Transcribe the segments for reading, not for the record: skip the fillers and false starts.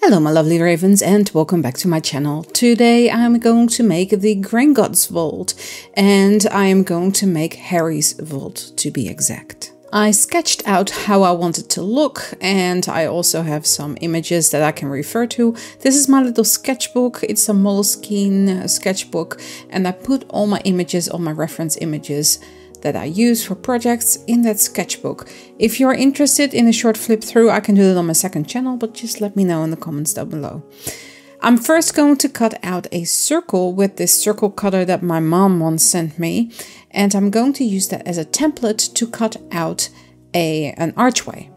Hello my lovely ravens and welcome back to my channel. Today I'm going to make the Gringotts Vault and I am going to make Harry's Vault to be exact. I sketched out how I want it to look and I also have some images that I can refer to. This is my little sketchbook. It's a Moleskine sketchbook and I put all my images, all my reference images that I use for projects in that sketchbook. If you're interested in a short flip through, I can do it on my second channel, but just let me know in the comments down below. I'm first going to cut out a circle with this circle cutter that my mom once sent me, and I'm going to use that as a template to cut out an archway.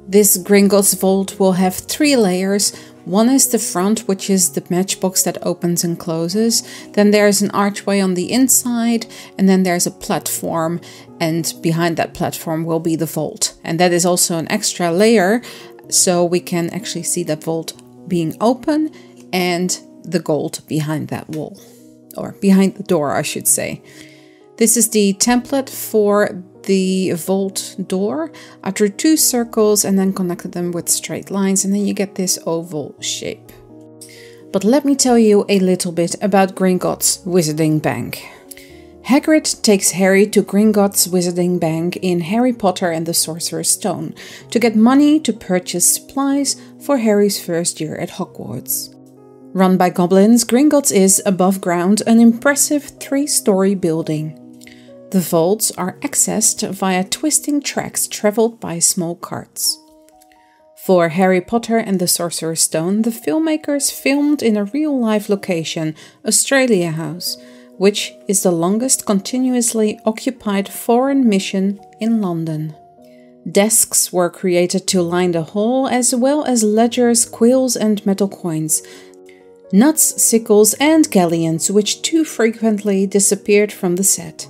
This Gringotts Vault will have 3 layers. One is the front, which is the matchbox that opens and closes. Then there's an archway on the inside, and then there's a platform, and behind that platform will be the vault. And that is also an extra layer, so we can actually see the vault being open and the gold behind that wall, or behind the door, I should say. This is the template for the vault door. I drew 2 circles and then connected them with straight lines, and then you get this oval shape. But let me tell you a little bit about Gringotts Wizarding Bank. Hagrid takes Harry to Gringotts Wizarding Bank in Harry Potter and the Sorcerer's Stone to get money to purchase supplies for Harry's first year at Hogwarts. Run by goblins, Gringotts is, above ground, an impressive 3-story building. The vaults are accessed via twisting tracks travelled by small carts. For Harry Potter and the Sorcerer's Stone, the filmmakers filmed in a real-life location, Australia House, which is the longest continuously occupied foreign mission in London. Desks were created to line the hall, as well as ledgers, quills and metal coins, nuts, sickles and galleons, which too frequently disappeared from the set.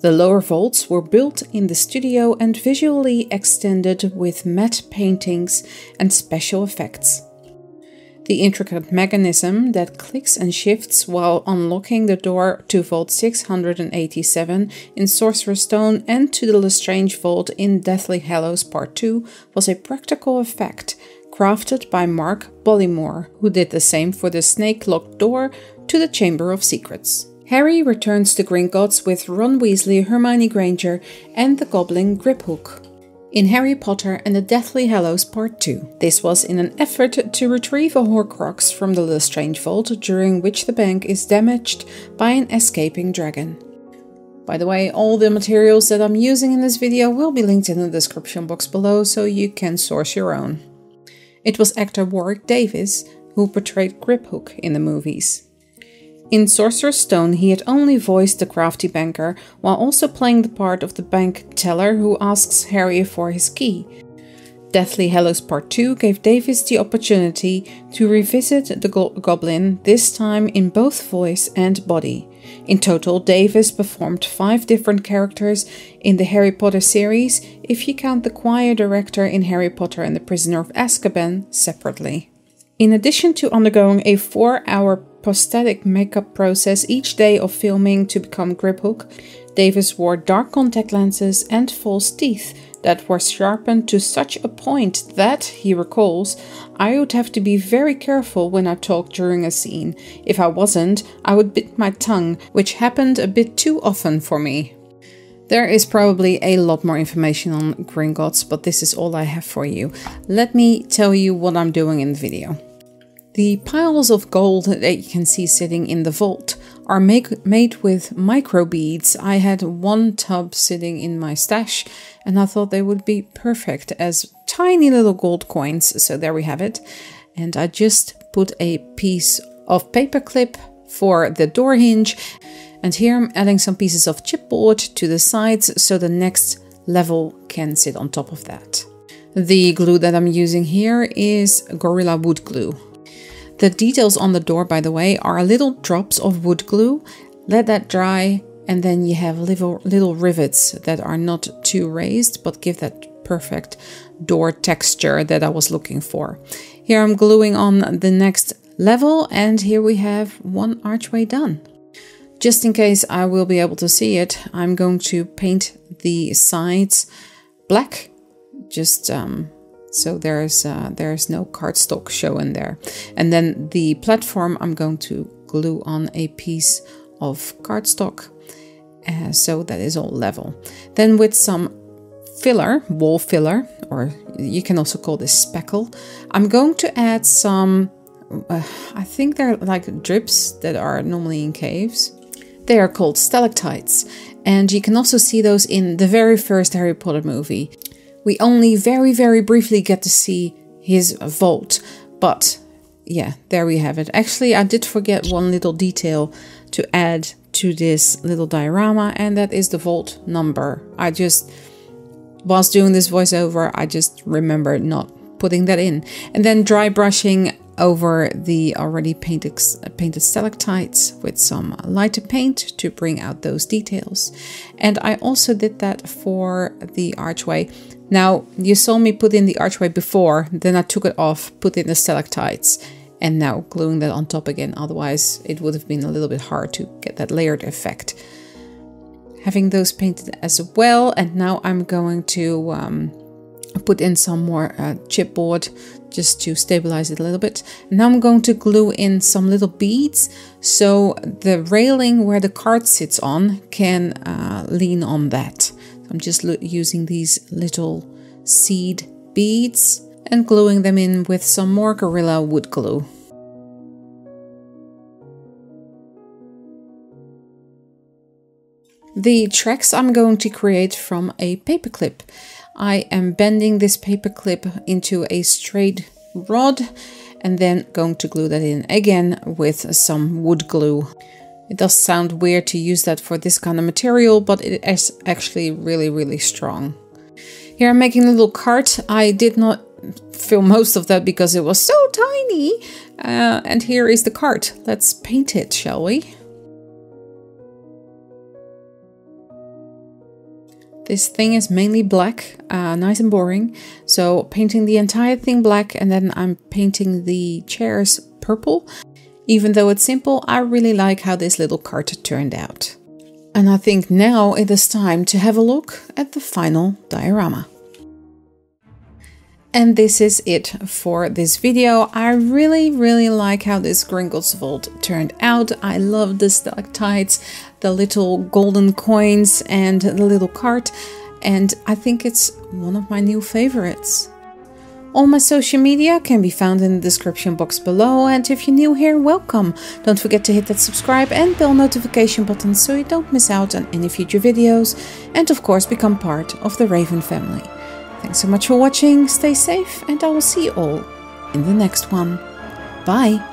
The lower vaults were built in the studio and visually extended with matte paintings and special effects. The intricate mechanism that clicks and shifts while unlocking the door to Vault 687 in Sorcerer's Stone and to the Lestrange Vault in Deathly Hallows Part 2 was a practical effect crafted by Mark Bollymore, who did the same for the snake-locked door to the Chamber of Secrets. Harry returns to Gringotts with Ron Weasley, Hermione Granger and the goblin Griphook in Harry Potter and the Deathly Hallows Part 2. This was in an effort to retrieve a Horcrux from the Lestrange Vault, during which the bank is damaged by an escaping dragon. By the way, all the materials that I'm using in this video will be linked in the description box below, so you can source your own. It was actor Warwick Davis who portrayed Griphook in the movies. In Sorcerer's Stone, he had only voiced the crafty banker, while also playing the part of the bank teller who asks Harry for his key. Deathly Hallows Part 2 gave Davis the opportunity to revisit the goblin, this time in both voice and body. In total, Davis performed 5 different characters in the Harry Potter series, if you count the choir director in Harry Potter and the Prisoner of Azkaban separately. In addition to undergoing a 4-hour prosthetic makeup process each day of filming to become Griphook, Davis wore dark contact lenses and false teeth that were sharpened to such a point that, he recalls, I would have to be very careful when I talked during a scene. If I wasn't, I would bite my tongue, which happened a bit too often for me. There is probably a lot more information on Gringotts, but this is all I have for you. Let me tell you what I'm doing in the video. The piles of gold that you can see sitting in the vault are made with micro beads. I had 1 tub sitting in my stash and I thought they would be perfect as tiny little gold coins. So there we have it. And I just put a piece of paper clip for the door hinge. And here I'm adding some pieces of chipboard to the sides so the next level can sit on top of that. The glue that I'm using here is Gorilla Wood Glue. The details on the door, by the way, are little drops of wood glue. Let that dry and then you have little rivets that are not too raised but give that perfect door texture that I was looking for. Here I'm gluing on the next level and here we have 1 archway done. Just in case I will be able to see it, I'm going to paint the sides black, just So there's no cardstock showing there. And then the platform, I'm going to glue on a piece of cardstock, so that is all level. Then with some filler, wall filler, or you can also call this speckle, I'm going to add some, I think they're like drips that are normally in caves. They are called stalactites, and you can also see those in the very first Harry Potter movie. We only very, very briefly get to see his vault, but yeah, there we have it. Actually, I did forget one little detail to add to this little diorama, and that is the vault number. Whilst doing this voiceover, I just remembered not putting that in. And then dry brushing over the already painted stalactites with some lighter paint to bring out those details. And I also did that for the archway. Now, you saw me put in the archway before, then I took it off, put in the stalactites, and now gluing that on top again. Otherwise, it would have been a little bit hard to get that layered effect. Having those painted as well, and now I'm going to put in some more chipboard just to stabilize it a little bit. And now I'm going to glue in some little beads so the railing where the cart sits on can lean on that. I'm just using these little seed beads and gluing them in with some more Gorilla wood glue. The tracks I'm going to create from a paperclip. I am bending this paperclip into a straight rod and then going to glue that in again with some wood glue. It does sound weird to use that for this kind of material, but it is actually really, really strong. Here I'm making a little cart. I did not film most of that because it was so tiny. And here is the cart. Let's paint it, shall we? This thing is mainly black, nice and boring. So painting the entire thing black, and then I'm painting the chairs purple. Even though it's simple, I really like how this little cart turned out. And I think now it is time to have a look at the final diorama. And this is it for this video. I really like how this Gringotts Vault turned out. I love the stalactites, the little golden coins and the little cart. And I think it's one of my new favorites. All my social media can be found in the description box below, and if you're new here, welcome! Don't forget to hit that subscribe and bell notification button so you don't miss out on any future videos, and of course become part of the Raven family. Thanks so much for watching, stay safe, and I will see you all in the next one. Bye!